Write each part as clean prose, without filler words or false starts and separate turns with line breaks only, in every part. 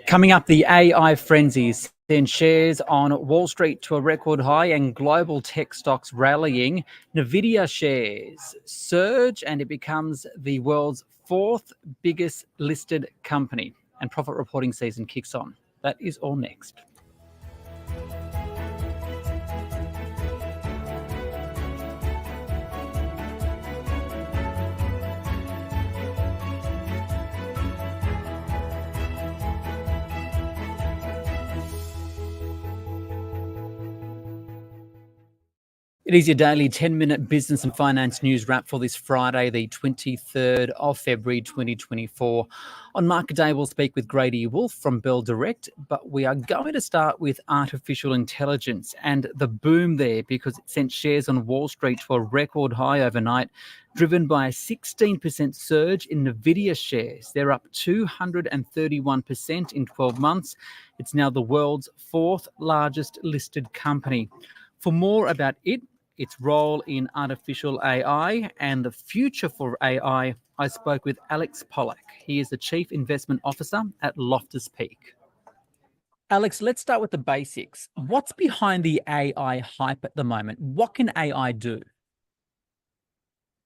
Coming up, the AI frenzy sends shares on Wall Street to a record high and global tech stocks rallying. Nvidia shares surge and it becomes the world's fourth biggest listed company. And profit reporting season kicks on. That is all next. It is your daily 10-minute business and finance news wrap for this Friday, the 23rd of February 2024. On Market Day, we'll speak with Grady Wulff from Bell Direct, but we are going to start with artificial intelligence and the boom there because it sent shares on Wall Street to a record high overnight, driven by a 16% surge in Nvidia shares. They're up 231% in 12 months. It's now the world's fourth largest listed company. For more about it, its role in artificial AI and the future for AI, I spoke with Alex Pollak. He is the Chief Investment Officer at Loftus Peak. Alex, let's start with the basics. What's behind the AI hype at the moment? What can AI do?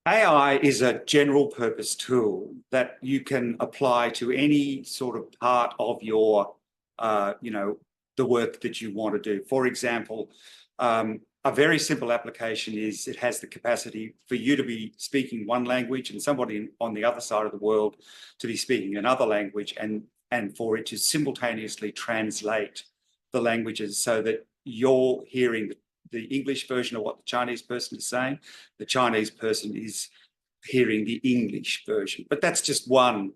AI is a general purpose tool that you can apply to any sort of part of your, the work that you want to do. For example, a very simple application is it has the capacity for you to be speaking one language and somebody on the other side of the world to be speaking another language, and for it to simultaneously translate the languages so that you're hearing the English version of what the Chinese person is saying, the Chinese person is hearing the English version. But that's just one,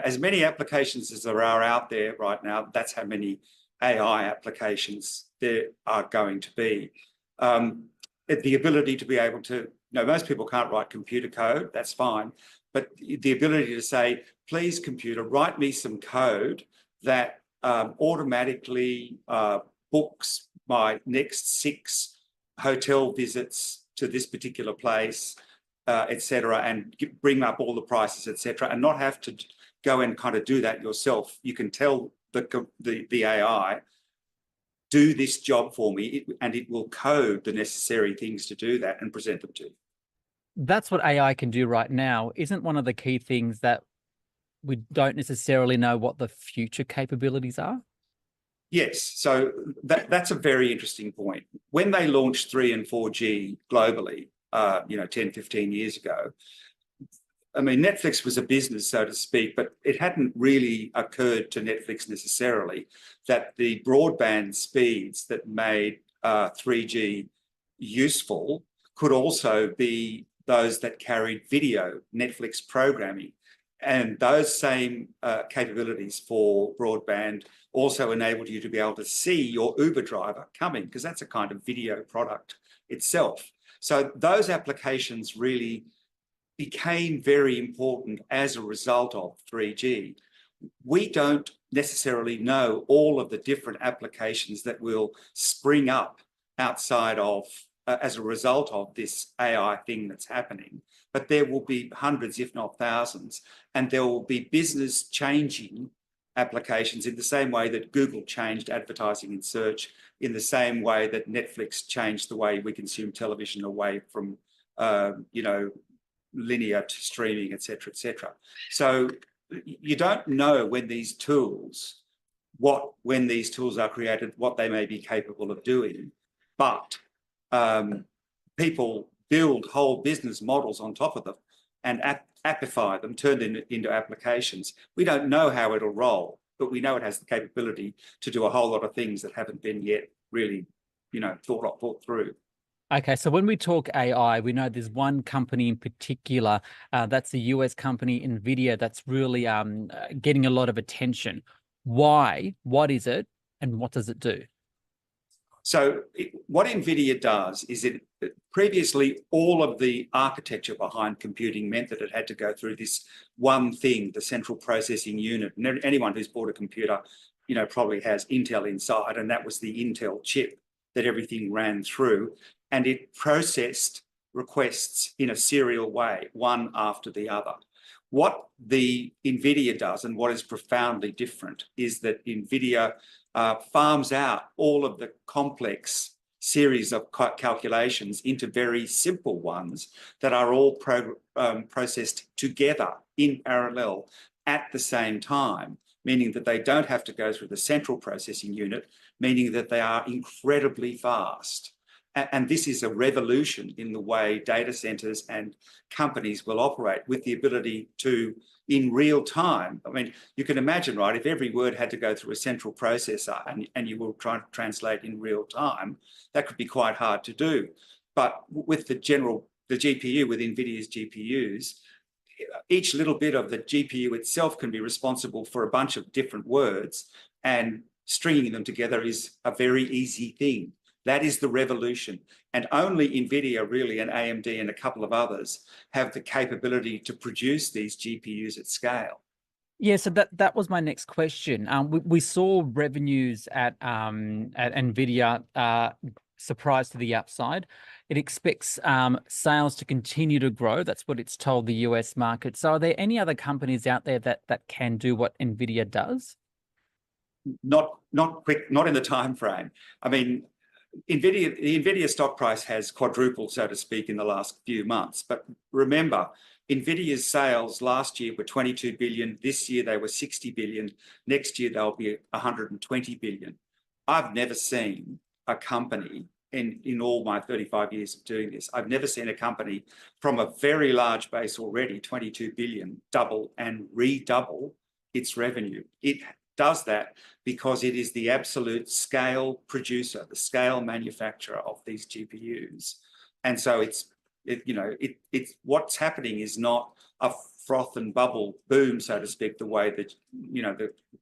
as many applications as there are out there right now, that's how many AI applications there are going to be. The ability to be able to, most people can't write computer code, that's fine, but the ability to say, please computer, write me some code that automatically books my next 6 hotel visits to this particular place, etc., and bring up all the prices, etc., and not have to go and kind of do that yourself. You can tell the AI, do this job for me, and it will code the necessary things to do that and present them to you.
That's what AI can do right now. Isn't one of the key things that we don't necessarily know what the future capabilities are?
Yes, so that's a very interesting point. When they launched 3 and 4G globally, 10, 15 years ago, I mean, Netflix was a business, so to speak, but it hadn't really occurred to Netflix necessarily that the broadband speeds that made 3G useful could also be those that carried video, Netflix programming. And those same capabilities for broadband also enabled you to be able to see your Uber driver coming, because that's a kind of video product itself. So those applications really became very important as a result of 3G. We don't necessarily know all of the different applications that will spring up outside of, as a result of this AI thing that's happening, but there will be hundreds, if not thousands, and there will be business changing applications in the same way that Google changed advertising in search, in the same way that Netflix changed the way we consume television away from, linear to streaming, etc., etc. So you don't know when these tools are created, what they may be capable of doing, but people build whole business models on top of them and appify them, turn them into applications. We don't know how it'll roll, but we know it has the capability to do a whole lot of things that haven't been yet really, thought through.
Okay, so when we talk AI, we know there's one company in particular, that's the US company Nvidia, that's really getting a lot of attention. Why? What is it? And what does it do?
So what Nvidia does is previously all of the architecture behind computing meant that it had to go through this one thing, the central processing unit. And anyone who's bought a computer, probably has Intel inside, and that was the Intel chip that everything ran through. And it processed requests in a serial way, one after the other. What the Nvidia does, and what is profoundly different, is that Nvidia farms out all of the complex series of calculations into very simple ones that are all processed together in parallel at the same time, meaning that they don't have to go through the central processing unit, meaning that they are incredibly fast. And this is a revolution in the way data centers and companies will operate, with the ability to, in real time. I mean, you can imagine, right, if every word had to go through a central processor and you were trying to translate in real time, that could be quite hard to do. But with the GPU, with NVIDIA's GPUs, each little bit of the GPU itself can be responsible for a bunch of different words, and stringing them together is a very easy thing. That is the revolution. And only NVIDIA really, and AMD and a couple of others, have the capability to produce these GPUs at scale.
Yeah, so that was my next question. We saw revenues at Nvidia surprise to the upside. It expects sales to continue to grow. That's what it's told the US market. So are there any other companies out there that can do what Nvidia does?
Not in the time frame. I mean, the Nvidia stock price has quadrupled, so to speak, in the last few months. But remember, Nvidia's sales last year were 22 billion. This year they were 60 billion. Next year they'll be 120 billion. I've never seen a company in all my 35 years of doing this, I've never seen a company from a very large base already, 22 billion, double and redouble its revenue. It does that because it is the absolute scale producer, the scale manufacturer of these GPUs. And so it's what's happening is not a froth and bubble boom, so to speak, the way that,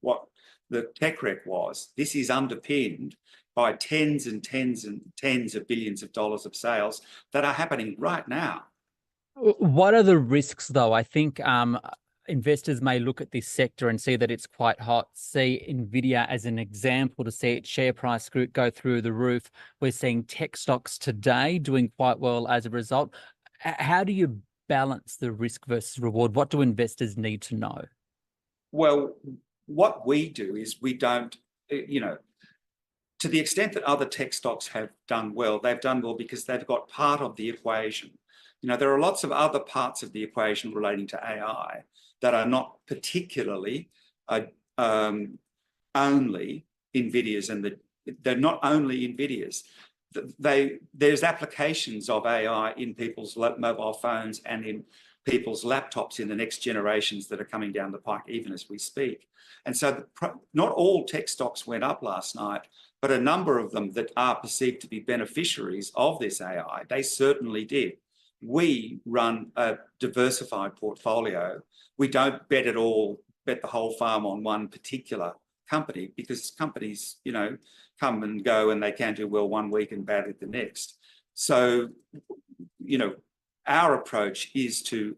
what the tech wreck was. This is underpinned by tens and tens and tens of billions of dollars of sales that are happening right now.
What are the risks, though? I think investors may look at this sector and see that it's quite hot, see Nvidia as an example, to see its share price go through the roof. We're seeing tech stocks today doing quite well as a result. How do you balance the risk versus reward? What do investors need to know?
Well, what we do is we don't, to the extent that other tech stocks have done well, they've done well because they've got part of the equation. There are lots of other parts of the equation relating to AI that are not particularly only NVIDIA's, and they're not only NVIDIA's. There's applications of AI in people's mobile phones and in people's laptops in the next generations that are coming down the pike, even as we speak. And so not all tech stocks went up last night, but a number of them that are perceived to be beneficiaries of this AI, they certainly did. We run a diversified portfolio. We don't bet the whole farm on one particular company, because companies, come and go, and they can do well one week and badly the next. So, our approach is to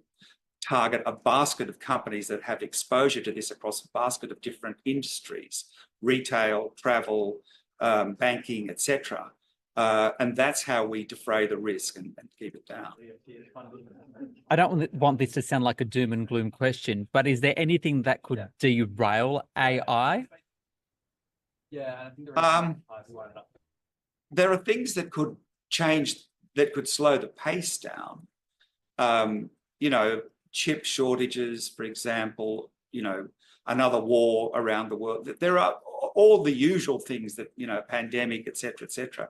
target a basket of companies that have exposure to this across a basket of different industries: retail, travel, banking, etc. And that's how we defray the risk and keep it down.
I don't want this to sound like a doom and gloom question, but is there anything that could derail AI?
Yeah, there are things that could change, that could slow the pace down. Chip shortages, for example, another war around the world. There are all the usual things that, pandemic, etc., etc.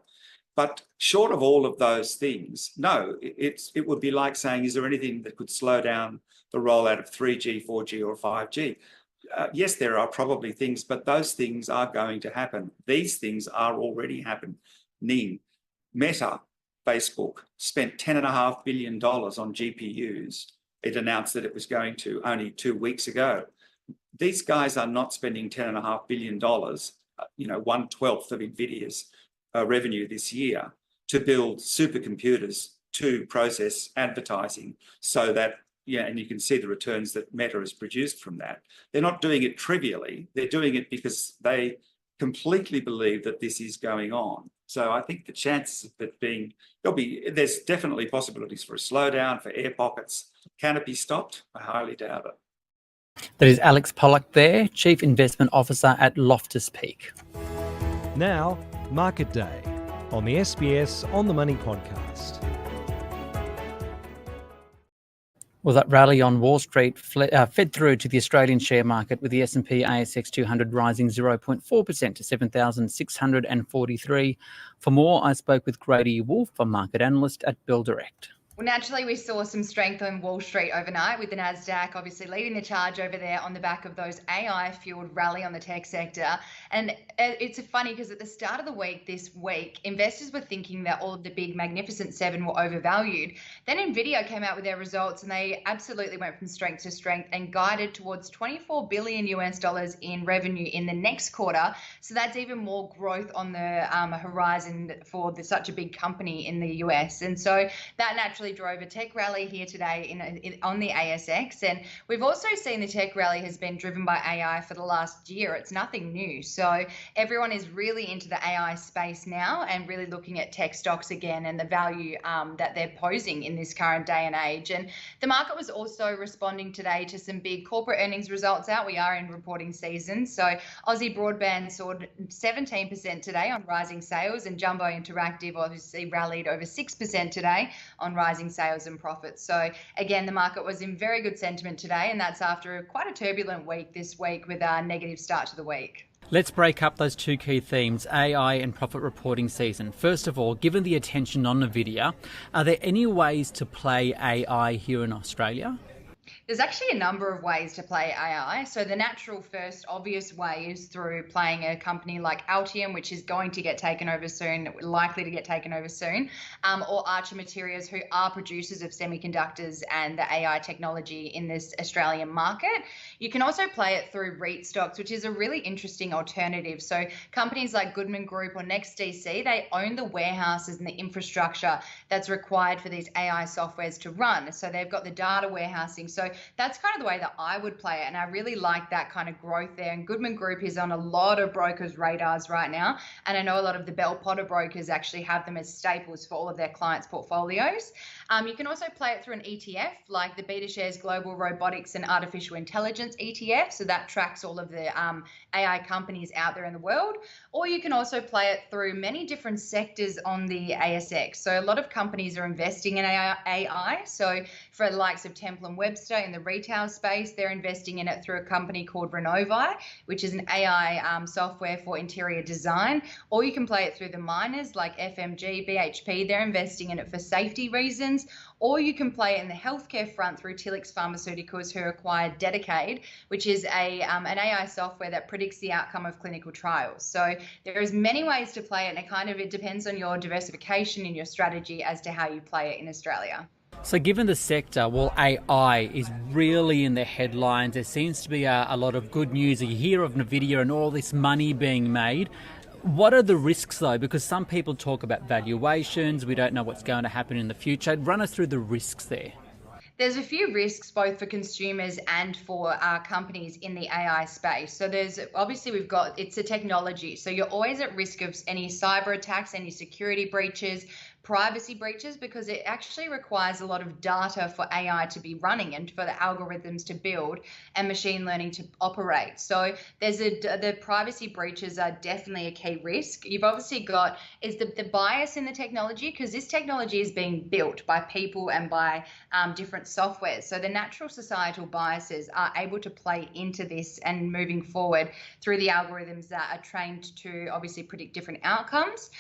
But short of all of those things, no, it would be like saying, is there anything that could slow down the rollout of 3G, 4G, or 5G? Yes, there are probably things, but those things are going to happen. These things are already happening. Meta, Facebook, spent $10.5 billion on GPUs. It announced that it was going to only 2 weeks ago. These guys are not spending $10.5 billion, 1/12 of Nvidia's revenue this year, to build supercomputers to process advertising, so that, and you can see the returns that Meta has produced from that. They're not doing it trivially. They're doing it because they completely believe that this is going on. So I think the chances of it being, there's definitely possibilities for a slowdown, for air pockets. Can it be stopped? I highly doubt it.
That is Alex Pollak there, Chief Investment Officer at Loftus Peak.
Now, Market Day on the SBS On the Money podcast.
Well, that rally on Wall Street fed through to the Australian share market, with the S&P ASX 200 rising 0.4% to 7,643. For more, I spoke with Grady, Wulff, a market analyst at Bill Direct.
Well, naturally, we saw some strength on Wall Street overnight, with the Nasdaq obviously leading the charge over there on the back of those AI-fueled rally on the tech sector. And it's funny because at the start of the week this week, investors were thinking that all of the big Magnificent Seven were overvalued. Then Nvidia came out with their results, and they absolutely went from strength to strength and guided towards $24 billion in revenue in the next quarter. So that's even more growth on the horizon for such a big company in the US. And so that naturally drove a tech rally here today on the ASX. And we've also seen the tech rally has been driven by AI for the last year. It's nothing new. So everyone is really into the AI space now and really looking at tech stocks again and the value that they're posing in this current day and age. And the market was also responding today to some big corporate earnings results out. We are in reporting season. So Aussie Broadband soared 17% today on rising sales, and Jumbo Interactive obviously rallied over 6% today on rising sales and profits. So again, the market was in very good sentiment today, and that's after quite a turbulent week this week with a negative start to the week.
Let's break up those two key themes, AI and profit reporting season. First of all, given the attention on Nvidia, are there any ways to play AI here in Australia?
There's actually a number of ways to play AI. So the natural first obvious way is through playing a company like Altium, which is going to get taken over soon, likely to get taken over soon, or Archer Materials, who are producers of semiconductors and the AI technology in this Australian market. You can also play it through REIT stocks, which is a really interesting alternative. So companies like Goodman Group or NextDC, they own the warehouses and the infrastructure that's required for these AI softwares to run. So they've got the data warehousing. So that's kind of the way that I would play it. And I really like that kind of growth there. And Goodman Group is on a lot of brokers' radars right now. And I know a lot of the Bell Potter brokers actually have them as staples for all of their clients' portfolios. You can also play it through an ETF, like the BetaShares Global Robotics and Artificial Intelligence ETF. So that tracks all of the AI companies out there in the world. Or you can also play it through many different sectors on the ASX. So a lot of companies are investing in AI. So for the likes of Temple & Webster in the retail space, they're investing in it through a company called Renovi, which is an AI software for interior design. Or you can play it through the miners like FMG, BHP. They're investing in it for safety reasons. Or you can play it in the healthcare front through Telix Pharmaceuticals, who acquired Dedicade, which is an AI software that predicts the outcome of clinical trials. So there is many ways to play it, and it depends on your diversification and your strategy as to how you play it in Australia.
So given the sector, well, AI is really in the headlines. There seems to be a lot of good news. You hear of Nvidia and all this money being made. What are the risks, though? Because some people talk about valuations. We don't know what's going to happen in the future. Run us through the risks there.
There's a few risks both for consumers and for companies in the AI space. So it's a technology. So you're always at risk of any cyber attacks, any security breaches, privacy breaches, because it actually requires a lot of data for AI to be running and for the algorithms to build and machine learning to operate. So the privacy breaches are definitely a key risk. You've obviously got the bias in the technology, because this technology is being built by people and by different softwares. So the natural societal biases are able to play into this and moving forward through the algorithms that are trained to obviously predict different outcomes.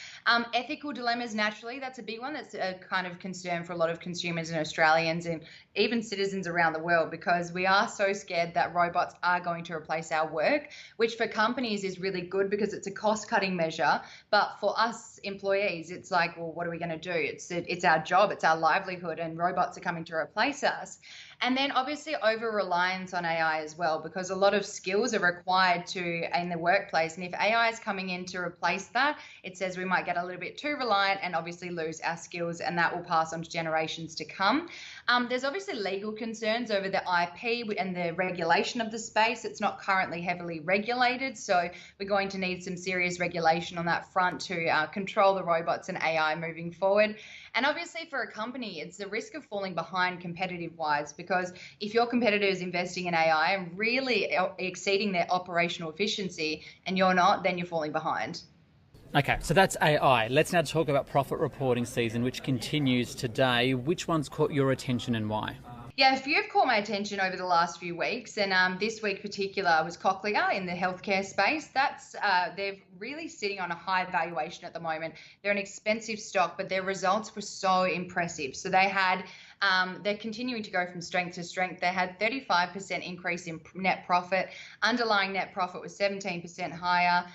Ethical dilemmas, naturally, that's a big one. That's a kind of concern for a lot of consumers and Australians and even citizens around the world, because we are so scared that robots are going to replace our work, which for companies is really good because it's a cost-cutting measure. But for us employees, it's like, well, what are we going to do? It's our job, it's our livelihood, and robots are coming to replace us. And then obviously over-reliance on AI as well, because a lot of skills are required in the workplace. And if AI is coming in to replace that, it says we might get a little bit too reliant and obviously lose our skills, and that will pass on to generations to come. There's obviously legal concerns over the IP and the regulation of the space. It's not currently heavily regulated, so we're going to need some serious regulation on that front to control the robots and AI moving forward. And obviously for a company, it's the risk of falling behind competitive-wise, because if your competitor is investing in AI and really exceeding their operational efficiency and you're not, then you're falling behind.
Okay, so that's AI. Let's now talk about profit reporting season, which continues today. Which one's caught your attention and why?
Yeah, a few have caught my attention over the last few weeks, and this week particular was Cochlear in the healthcare space. They're really sitting on a high valuation at the moment. They're an expensive stock, but their results were so impressive. So they're continuing to go from strength to strength. They had 35% increase in net profit. Underlying net profit was 17% higher.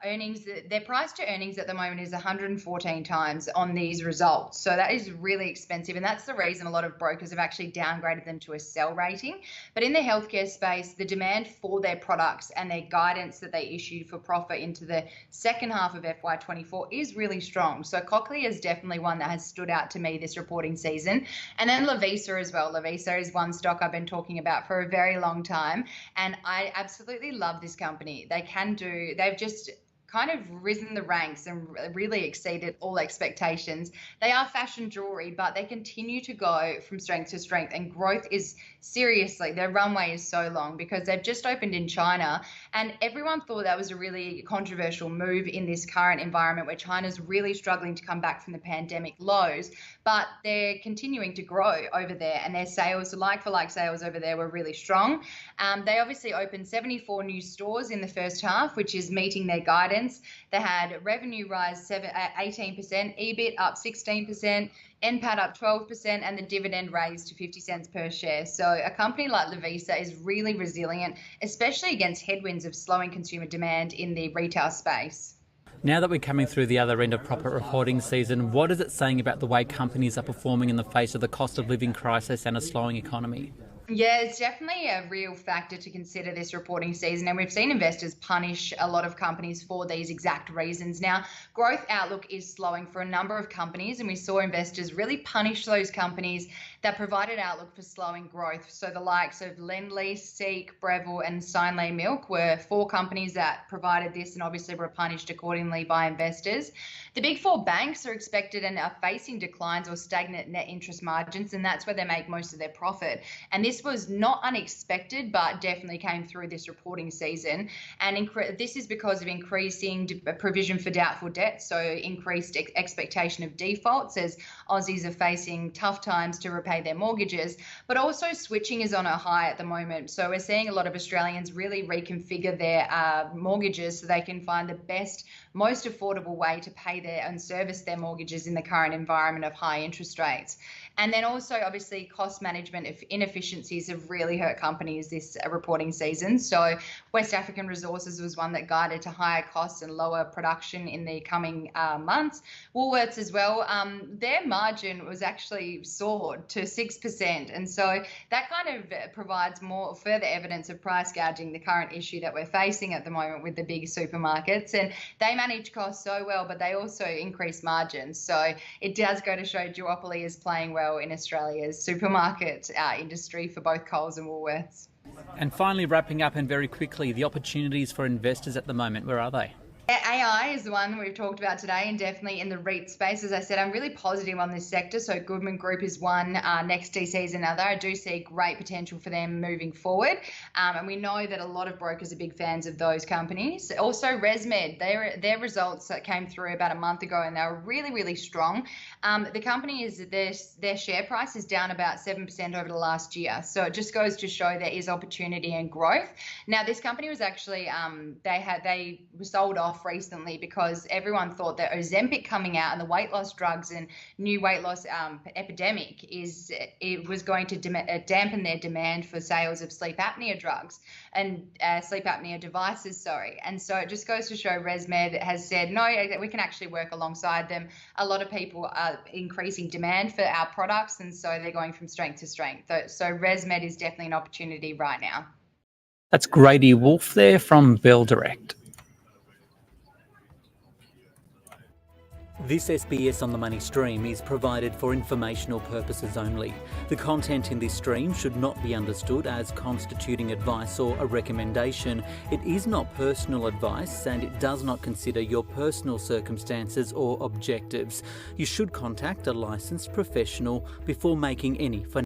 Earnings, their price to earnings at the moment is 114 times on these results. So that is really expensive. And that's the reason a lot of brokers have actually downgraded them to a sell rating. But in the healthcare space, the demand for their products and their guidance that they issued for profit into the second half of FY24 is really strong. So Cochlear is definitely one that has stood out to me this reporting season. And then Lovisa as well. Lovisa is one stock I've been talking about for a very long time. And I absolutely love this company. They've just kind of risen the ranks and really exceeded all expectations. They are fashion jewelry, but they continue to go from strength to strength, and growth is seriously, their runway is so long because they've just opened in China, and everyone thought that was a really controversial move in this current environment where China's really struggling to come back from the pandemic lows, but they're continuing to grow over there, and their sales, like-for-like sales over there, were really strong. They obviously opened 74 new stores in the first half, which is meeting their guidance. They had revenue rise 18%, EBIT up 16%, NPAT up 12%, and the dividend raised to 50 cents per share. So a company like Lovisa is really resilient, especially against headwinds of slowing consumer demand in the retail space.
Now that we're coming through the other end of profit reporting season, what is it saying about the way companies are performing in the face of the cost of living crisis and a slowing economy?
Yeah, it's definitely a real factor to consider this reporting season, and we've seen investors punish a lot of companies for these exact reasons. Now, growth outlook is slowing for a number of companies, and we saw investors really punish those companies that provided outlook for slowing growth. So the likes of Lendlease, Seek, Breville, and Synlait Milk were 4 companies that provided this and obviously were punished accordingly by investors. The big 4 banks are expected and are facing declines or stagnant net interest margins, and that's where they make most of their profit. And this was not unexpected, but definitely came through this reporting season. And this is because of increasing provision for doubtful debt, so increased expectation of defaults as Aussies are facing tough times to repay their mortgages, but also switching is on a high at the moment. So we're seeing a lot of Australians really reconfigure their mortgages so they can find the best, most affordable way to pay their and service their mortgages in the current environment of high interest rates. And then also, obviously, cost management inefficiencies have really hurt companies this reporting season. So West African Resources was one that guided to higher costs and lower production in the coming months. Woolworths as well, their margin was actually soared to 6%. And so that kind of provides more further evidence of price gouging, the current issue that we're facing at the moment with the big supermarkets. And they manage costs so well, but they also increase margins. So it does go to show duopoly is playing well in Australia's supermarket industry for both Coles and Woolworths.
And finally, wrapping up and very quickly, the opportunities for investors at the moment, where are they?
AI is the one we've talked about today, and definitely in the REIT space. As I said, I'm really positive on this sector. So Goodman Group is one, NextDC is another. I do see great potential for them moving forward. And we know that a lot of brokers are big fans of those companies. Also ResMed, their results that came through about a month ago, and they were really, really strong. The company is, their share price is down about 7% over the last year. So it just goes to show there is opportunity and growth. Now, this company was actually, they were sold off recently because everyone thought that Ozempic coming out and the weight loss drugs and new weight loss epidemic it was going to dampen their demand for sales of sleep apnea drugs and sleep apnea devices, And so it just goes to show ResMed has said, no, we can actually work alongside them. A lot of people are increasing demand for our products, and so they're going from strength to strength. So ResMed is definitely an opportunity right now.
That's Grady Wulff there from Bell Direct. This SBS On the Money stream is provided for informational purposes only. The content in this stream should not be understood as constituting advice or a recommendation. It is not personal advice and it does not consider your personal circumstances or objectives. You should contact a licensed professional before making any financial